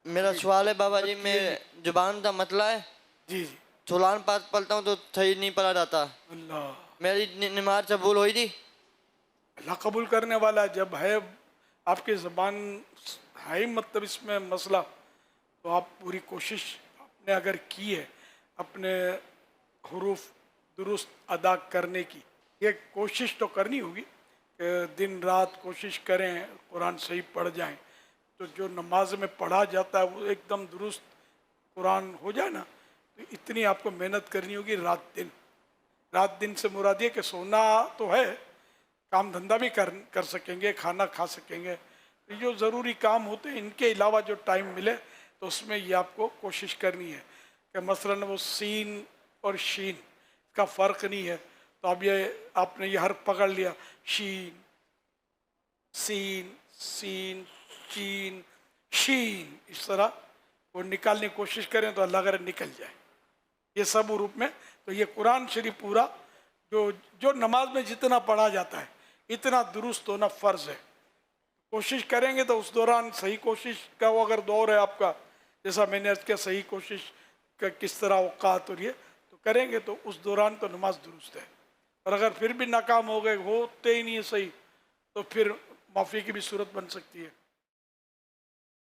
میرا سوال ہے بابا جی، میں زبان کا مسئلہ ہے، جی جی قرآن پاک پڑھتا ہوں تو صحیح نہیں پڑھا جاتا، اللہ میری نماز سے بھول ہوئی تھی۔ اللہ قبول کرنے والا جب ہے آپ کی زبان ہے ہی مطلب اس میں مسئلہ، تو آپ پوری کوشش آپ نے اگر کی ہے اپنے حروف درست ادا کرنے کی، یہ کوشش تو کرنی ہوگی کہ دن رات کوشش کریں قرآن صحیح پڑھ جائیں، تو جو نماز میں پڑھا جاتا ہے وہ ایک دم درست قرآن ہو جائے نا، تو اتنی آپ کو محنت کرنی ہوگی رات دن۔ رات دن سے مراد یہ کہ سونا تو ہے، کام دھندا بھی کر سکیں گے، کھانا کھا سکیں گے، جو ضروری کام ہوتے ہیں ان کے علاوہ جو ٹائم ملے تو اس میں یہ آپ کو کوشش کرنی ہے کہ مثلا وہ سین اور شین کا فرق نہیں ہے، تو اب یہ آپ نے یہ حرف پکڑ لیا، شین سین سین چین شین، اس طرح وہ نکالنے کی کوشش کریں تو اللہ کرے نکل جائے یہ سب حروف میں۔ تو یہ قرآن شریف پورا جو نماز میں جتنا پڑھا جاتا ہے اتنا درست ہونا فرض ہے، کوشش کریں گے تو اس دوران صحیح کوشش کا وہ اگر دور ہے آپ کا، جیسا میں نے عرض کیا صحیح کوشش کا کس طرح اوقات اور یہ تو کریں گے تو اس دوران تو نماز درست ہے، اور اگر پھر بھی ناکام ہو گئے، ہوتے ہی نہیں ہے صحیح، تو پھر معافی کی بھی صورت بن سکتی ہے۔